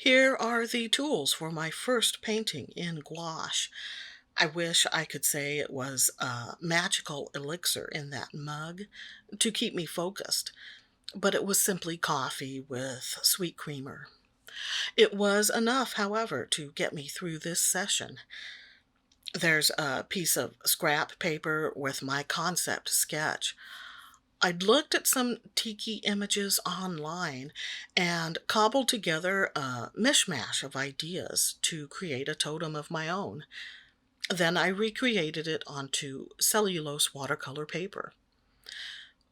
Here are the tools for my first painting in gouache. I wish I could say it was a magical elixir in that mug to keep me focused, but it was simply coffee with sweet creamer. It was enough, however, to get me through this session. There's a piece of scrap paper with my concept sketch. I'd looked at some tiki images online and cobbled together a mishmash of ideas to create a totem of my own. Then I recreated it onto cellulose watercolor paper.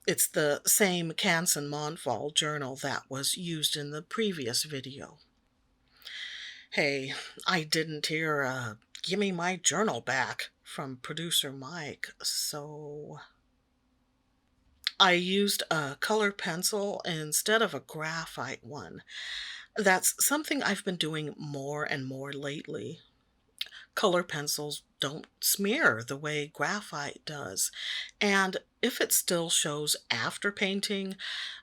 It's the same Canson Montfall journal that was used in the previous video. Hey, I didn't hear a "gimme my journal back" from producer Mike, so I used a color pencil instead of a graphite one. That's something I've been doing more and more lately. Color pencils don't smear the way graphite does, and if it still shows after painting,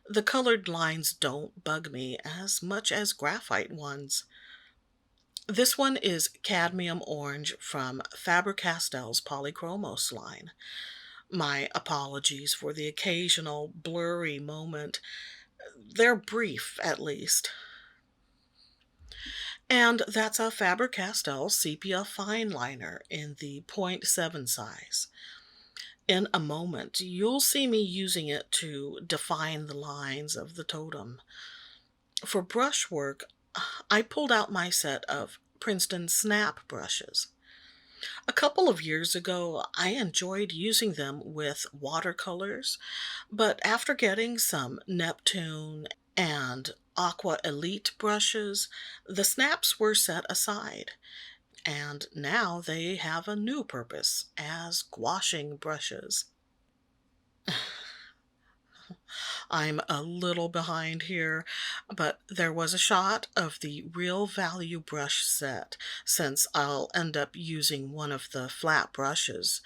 the colored lines don't bug me as much as graphite ones. This one is cadmium orange from Faber-Castell's Polychromos line. My apologies for the occasional blurry moment. They're brief, at least. And that's a Faber-Castell Sepia Fine Liner in the .7 size. In a moment, you'll see me using it to define the lines of the totem. For brushwork, I pulled out my set of Princeton Snap brushes. A couple of years ago, I enjoyed using them with watercolors, but after getting some Neptune and Aqua Elite brushes, the snaps were set aside, and now they have a new purpose as gouaching brushes. I'm a little behind here, but there was a shot of the Real Value brush set, since I'll end up using one of the flat brushes,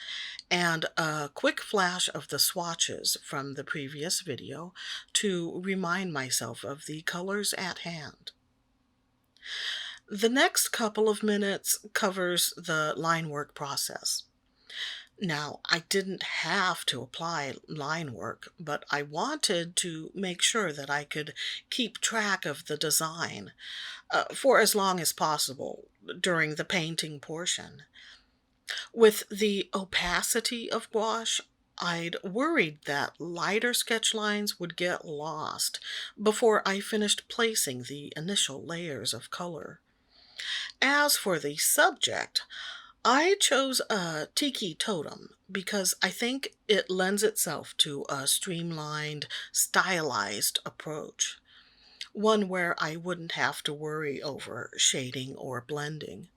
and a quick flash of the swatches from the previous video to remind myself of the colors at hand. The next couple of minutes covers the line work process. Now, I didn't have to apply line work, but I wanted to make sure that I could keep track of the design for as long as possible during the painting portion. With the opacity of gouache, I'd worried that lighter sketch lines would get lost before I finished placing the initial layers of color. As for the subject, I chose a Tiki Totem because I think it lends itself to a streamlined, stylized approach, one where I wouldn't have to worry over shading or blending.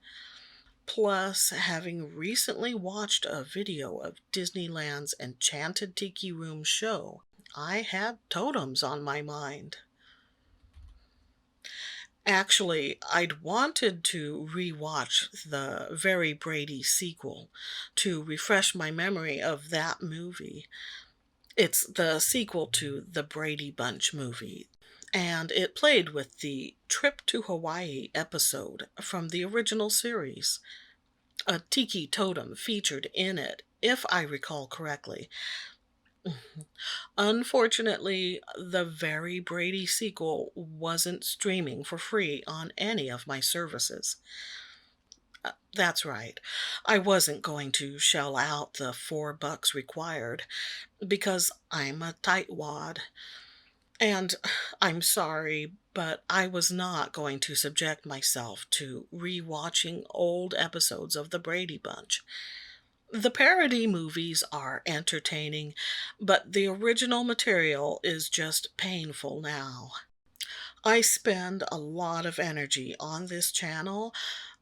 Plus, having recently watched a video of Disneyland's Enchanted Tiki Room show, I had totems on my mind. Actually, I'd wanted to rewatch the Very Brady sequel to refresh my memory of that movie. It's the sequel to the Brady Bunch movie, and it played with the Trip to Hawaii episode from the original series. A tiki totem featured in it, if I recall correctly. Unfortunately, the Very Brady sequel wasn't streaming for free on any of my services. That's right, I wasn't going to shell out the $4 required because I'm a tightwad. And I'm sorry, but I was not going to subject myself to rewatching old episodes of the Brady Bunch. The parody movies are entertaining, but the original material is just painful now. I spend a lot of energy on this channel,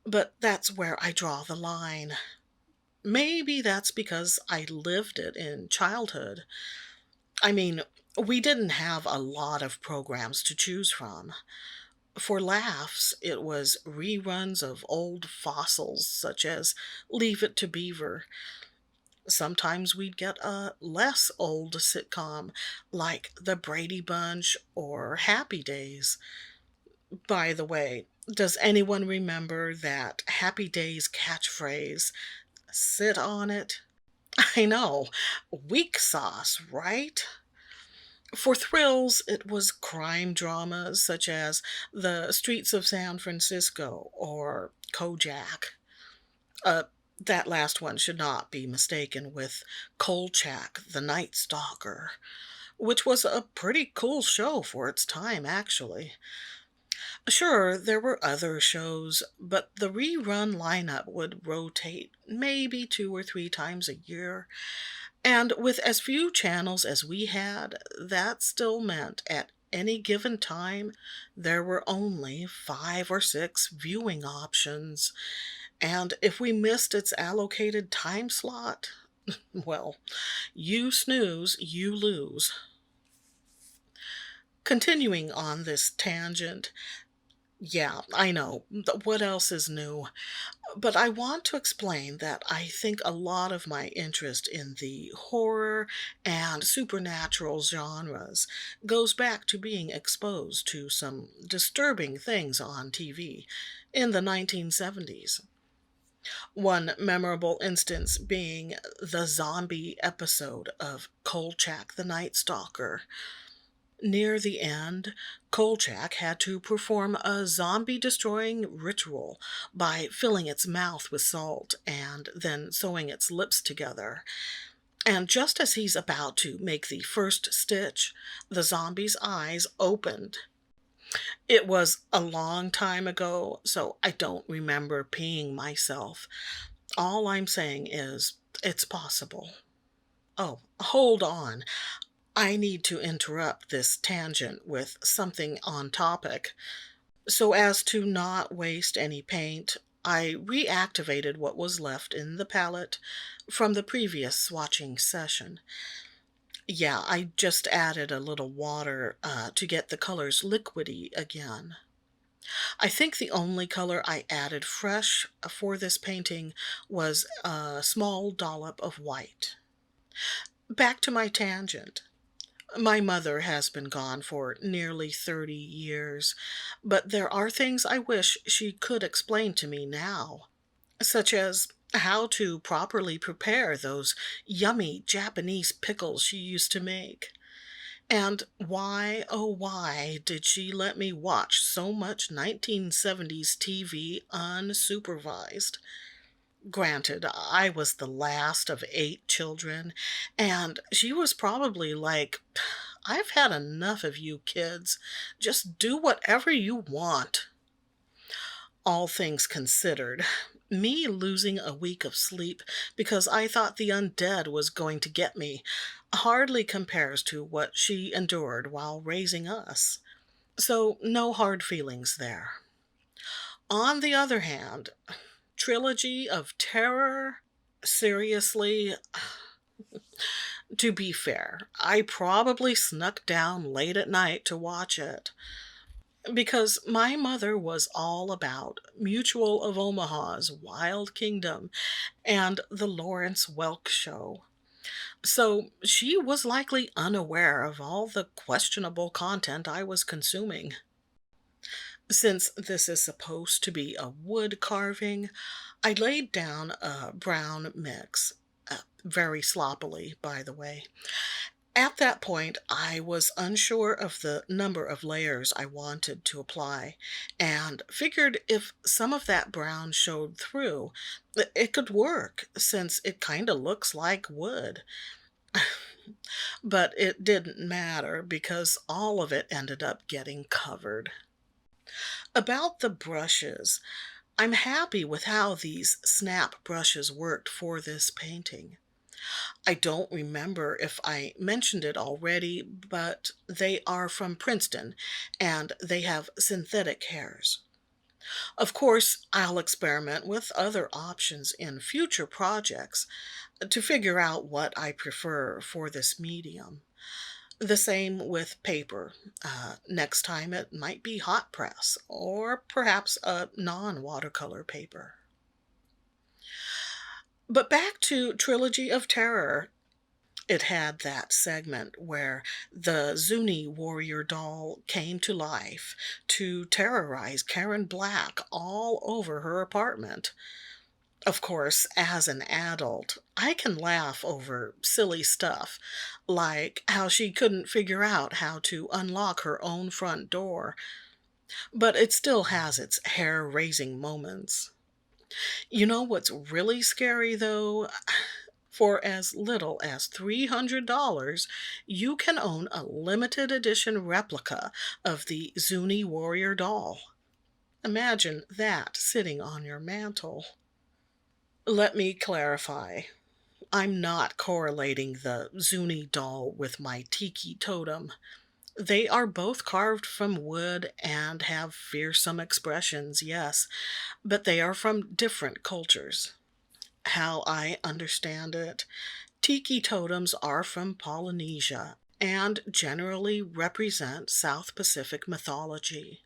but that's where I draw the line. Maybe that's because I lived it in childhood. I mean, we didn't have a lot of programs to choose from. For laughs, it was reruns of old fossils such as Leave It to Beaver. Sometimes we'd get a less old sitcom like The Brady Bunch or Happy Days. By the way, Does anyone remember that Happy Days catchphrase, "Sit on it"? I know, weak sauce, right? For thrills, it was crime dramas such as The Streets of San Francisco or Kojak. Uh, that last one should not be mistaken with Kolchak, the Night Stalker, which was a pretty cool show for its time, actually. Sure, there were other shows, but the rerun lineup would rotate maybe 2 or 3 times a year. And with as few channels as we had, that still meant at any given time there were only 5 or 6 viewing options. And if we missed its allocated time slot, well, you snooze, you lose. Continuing on this tangent, yeah, I know. What else is new? But I want to explain that I think a lot of my interest in the horror and supernatural genres goes back to being exposed to some disturbing things on TV in the 1970s. One memorable instance being the zombie episode of Kolchak the Night Stalker. Near the end, Kolchak had to perform a zombie destroying ritual by filling its mouth with salt and then sewing its lips together. And just as he's about to make the first stitch, the zombie's eyes opened. It was a long time ago, so I don't remember peeing myself. All I'm saying is, it's possible. Oh, hold on. I need to interrupt this tangent with something on topic. So as to not waste any paint, I reactivated what was left in the palette from the previous swatching session. Yeah, I just added a little water to get the colors liquidy again. I think the only color I added fresh for this painting was a small dollop of white. Back to my tangent. My mother has been gone for nearly 30 years, but there are things I wish she could explain to me now, such as how to properly prepare those yummy Japanese pickles she used to make. And why, oh, why did she let me watch so much 1970s TV unsupervised? Granted, I was the last of 8 children, and she was probably like, I've had enough of you kids. Just do whatever you want. All things considered, me losing a week of sleep because I thought the undead was going to get me hardly compares to what she endured while raising us. So, no hard feelings there. On the other hand, Trilogy of Terror? Seriously? To be fair, I probably snuck down late at night to watch it because my mother was all about Mutual of Omaha's Wild Kingdom and the Lawrence Welk Show. So she was likely unaware of all the questionable content I was consuming. Since this is supposed to be a wood carving, I laid down a brown mix. Very sloppily, by the way. At that point, I was unsure of the number of layers I wanted to apply, and figured if some of that brown showed through, it could work, since it kinda looks like wood. But it didn't matter because all of it ended up getting covered. About the brushes, I'm happy with how these snap brushes worked for this painting. I don't remember if I mentioned it already, but they are from Princeton and they have synthetic hairs. Of course, I'll experiment with other options in future projects to figure out what I prefer for this medium. The same with paper. Next time it might be hot press or perhaps a non watercolor paper. But back to Trilogy of Terror. It had that segment where the Zuni warrior doll came to life to terrorize Karen Black all over her apartment. Of course, as an adult, I can laugh over silly stuff, like how she couldn't figure out how to unlock her own front door, but it still has its hair raising moments. You know what's really scary though? For as little as $300, you can own a limited edition replica of the Zuni warrior doll. Imagine that sitting on your mantle. Let me clarify. I'm not correlating the Zuni doll with my Tiki Totem. They are both carved from wood and have fearsome expressions, yes, but they are from different cultures. How I understand it, Tiki totems are from Polynesia and generally represent South Pacific mythology.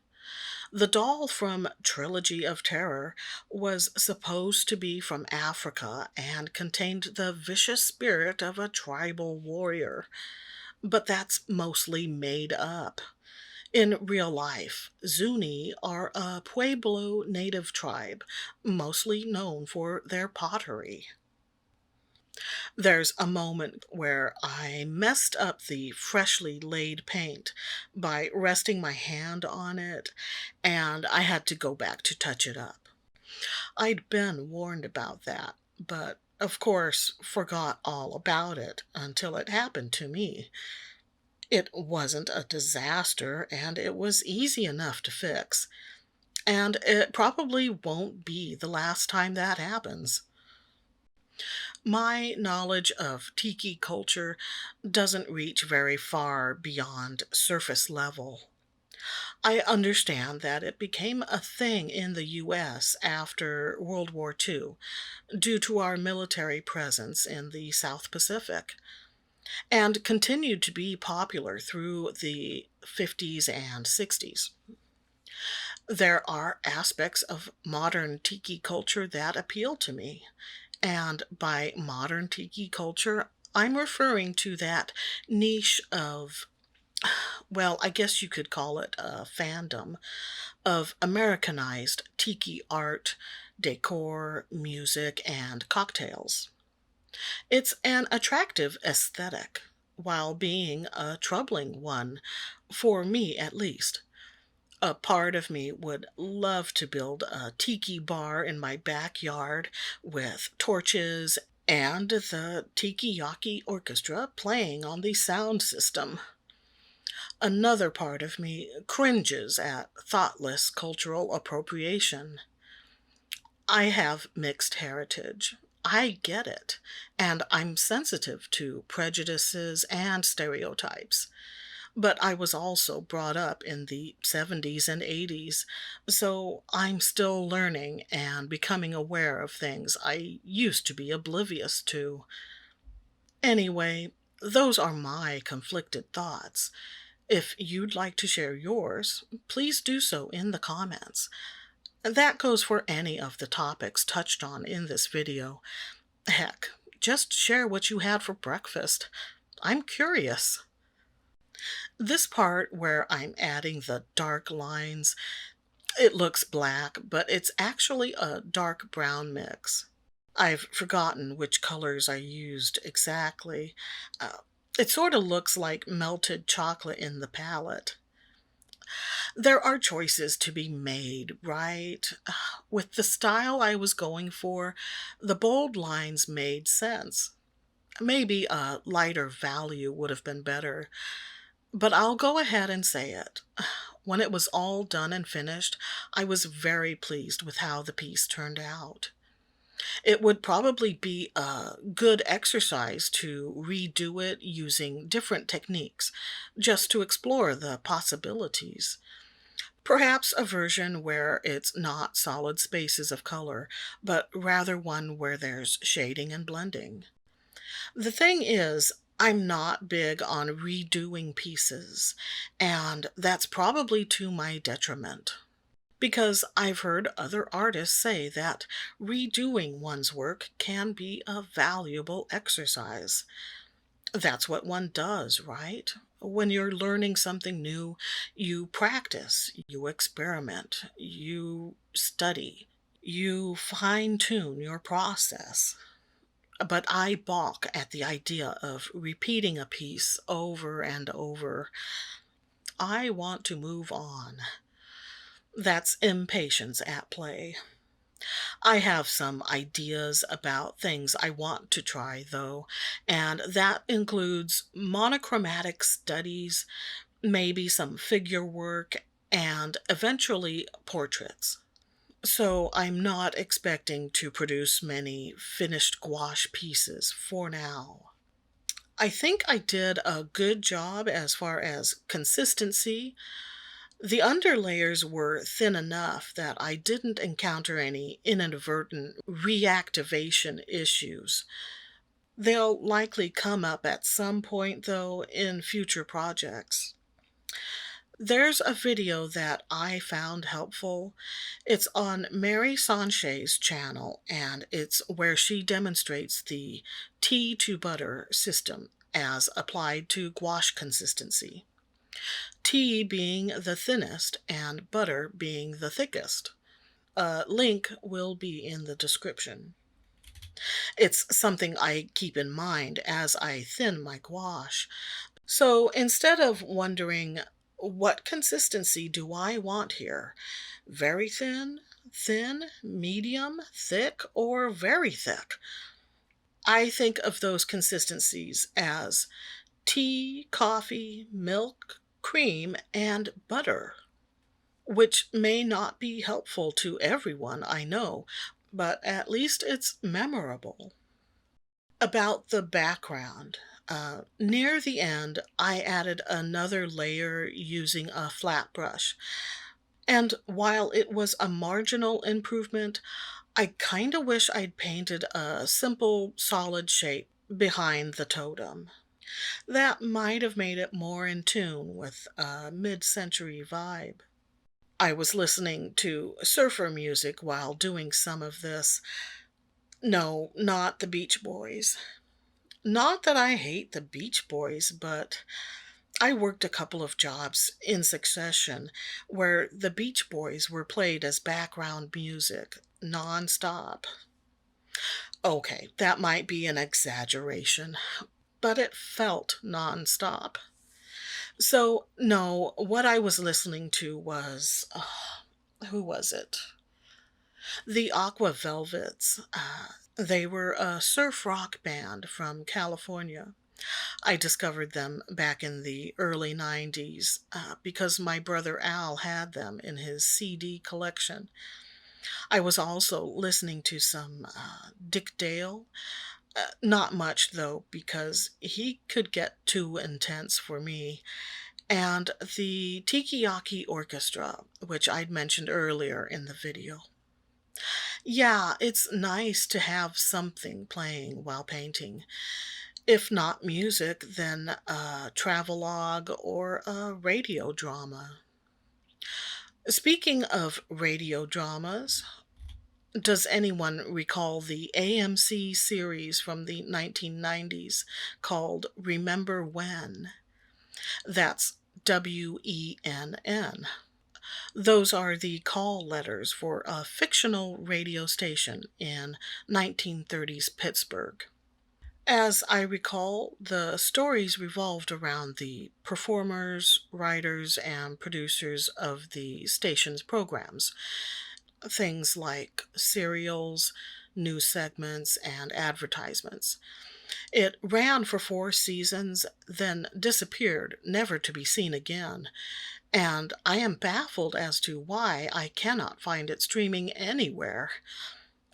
The doll from Trilogy of Terror was supposed to be from Africa and contained the vicious spirit of a tribal warrior, but that's mostly made up. In real life, Zuni are a Pueblo native tribe, mostly known for their pottery. There's a moment where I messed up the freshly laid paint by resting my hand on it, and I had to go back to touch it up. I'd been warned about that, but of course forgot all about it until it happened to me. It wasn't a disaster, and it was easy enough to fix. And it probably won't be the last time that happens. My knowledge of tiki culture doesn't reach very far beyond surface level. I understand that it became a thing in the US after World War II due to our military presence in the South Pacific, and continued to be popular through the 50s and 60s. There are aspects of modern tiki culture that appeal to me. And by modern tiki culture, I'm referring to that niche of, well, I guess you could call it a fandom of Americanized tiki art, decor, music, and cocktails. It's an attractive aesthetic, while being a troubling one, for me at least. A part of me would love to build a tiki bar in my backyard with torches and the Tiki Yaki Orchestra playing on the sound system. Another part of me cringes at thoughtless cultural appropriation. I have mixed heritage. I get it, and I'm sensitive to prejudices and stereotypes. But I was also brought up in the 70s and 80s, so I'm still learning and becoming aware of things I used to be oblivious to. Anyway, those are my conflicted thoughts. If you'd like to share yours, please do so in the comments. That goes for any of the topics touched on in this video. Heck, just share what you had for breakfast. I'm curious. This part where I'm adding the dark lines, it looks black, but it's actually a dark brown mix. I've forgotten which colors I used exactly. Uh, it sort of looks like melted chocolate in the palette. There are choices to be made, right? With the style I was going for, the bold lines made sense. Maybe a lighter value would have been better, but I'll go ahead and say it. When it was all done and finished, I was very pleased with how the piece turned out. It would probably be a good exercise to redo it using different techniques, just to explore the possibilities. Perhaps a version where it's not solid spaces of color, but rather one where there's shading and blending. The thing is, I'm not big on redoing pieces, and that's probably to my detriment. Because I've heard other artists say that redoing one's work can be a valuable exercise. That's what one does, right? When you're learning something new, you practice, you experiment, you study, you fine tune your process. But I balk at the idea of repeating a piece over and over. I want to move on. That's impatience at play. I have some ideas about things I want to try, though, and that includes monochromatic studies, maybe some figure work, and eventually portraits. So I'm not expecting to produce many finished gouache pieces for now. I think I did a good job as far as consistency. The underlayers were thin enough that I didn't encounter any inadvertent reactivation issues. They'll likely come up at some point, though, in future projects. There's a video that I found helpful. It's on Mary Sanche's channel, and it's where she demonstrates the tea to butter system as applied to gouache consistency. Tea being the thinnest and butter being the thickest. A link will be in the description. It's something I keep in mind as I thin my gouache. So instead of wondering, what consistency do I want here? Very thin, thin, medium, thick, or very thick? I think of those consistencies as tea, coffee, milk, cream, and butter, which may not be helpful to everyone, I know, but at least it's memorable. About the background, near the end, I added another layer using a flat brush. And while it was a marginal improvement, I kinda wish I'd painted a simple, solid shape behind the totem. That might have made it more in tune with a mid century vibe. I was listening to surfer music while doing some of this. No, not the Beach Boys. Not that I hate the Beach Boys, but I worked a couple of jobs in succession where the Beach Boys were played as background music nonstop. Okay, that might be an exaggeration, but it felt nonstop. So, no, what I was listening to was, who was it? The Aqua Velvets. They were a surf rock band from California. I discovered them back in the early 90s because my brother Al had them in his CD collection. I was also listening to some Dick Dale. Not much, though, because he could get too intense for me. And the Tiki Orchestra, which I'd mentioned earlier in the video. Yeah, it's nice to have something playing while painting. If not music, then a travelogue or a radio drama. Speaking of radio dramas, does anyone recall the AMC series from the 1990s called Remember When? That's WENN. Those are the call letters for a fictional radio station in 1930s Pittsburgh. As I recall, the stories revolved around the performers, writers, and producers of the station's programs. Things like serials, news segments, and advertisements. It ran for 4 seasons, then disappeared, never to be seen again. And I am baffled as to why I cannot find it streaming anywhere.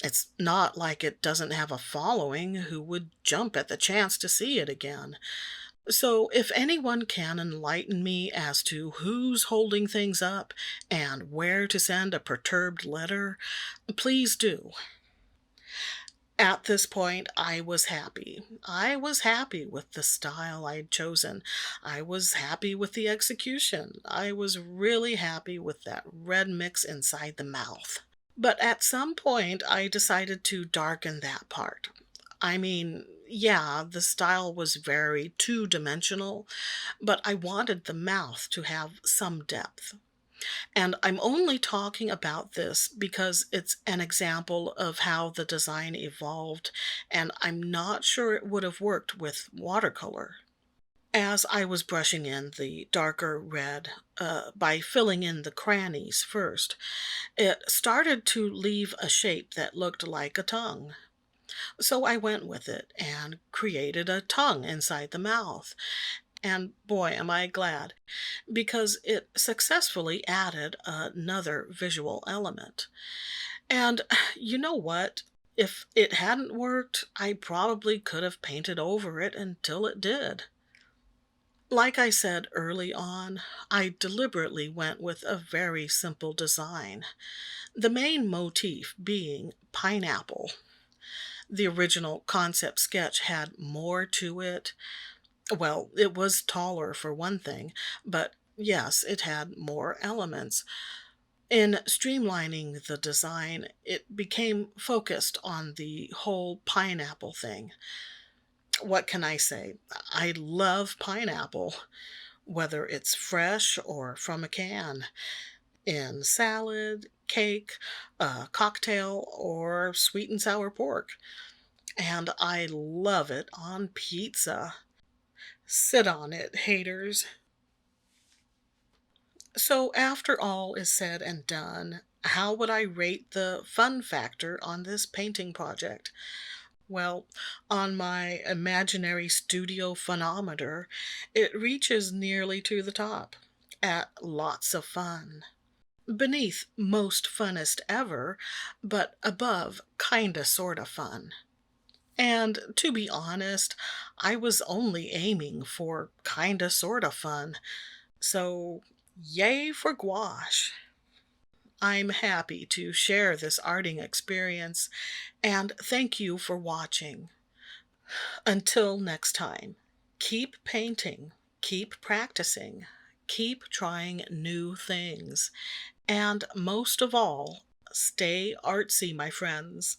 It's not like it doesn't have a following who would jump at the chance to see it again. So, if anyone can enlighten me as to who's holding things up and where to send a perturbed letter, please do. At this point, I was happy. I was happy with the style I'd chosen. I was happy with the execution. I was really happy with that red mix inside the mouth. But at some point, I decided to darken that part. I mean, Yeah, the style was very two-dimensional, but I wanted the mouth to have some depth. And I'm only talking about this because it's an example of how the design evolved, and I'm not sure it would have worked with watercolor. As I was brushing in the darker red by filling in the crannies first, it started to leave a shape that looked like a tongue. So I went with it and created a tongue inside the mouth. And boy, am I glad, because it successfully added another visual element. And you know what? If it hadn't worked, I probably could have painted over it until it did. Like I said early on, I deliberately went with a very simple design, the main motif being pineapple. The original concept sketch had more to it. Well, it was taller for one thing, but yes, it had more elements. In streamlining the design, it became focused on the whole pineapple thing. What can I say? I love pineapple, whether it's fresh or from a can, in salad, cake, cocktail, or sweet and sour pork. And I love it on pizza. Sit on it, haters. So, after all is said and done, how would I rate the fun factor on this painting project? Well, on my imaginary studio phonometer, it reaches nearly to the top at lots of fun. Beneath most funnest ever, but above kinda sorta fun. And to be honest, I was only aiming for kinda sorta fun. So, yay for gouache. I'm happy to share this arting experience, and thank you for watching. Until next time, keep painting, keep practicing, keep trying new things, and most of all, stay artsy, my friends.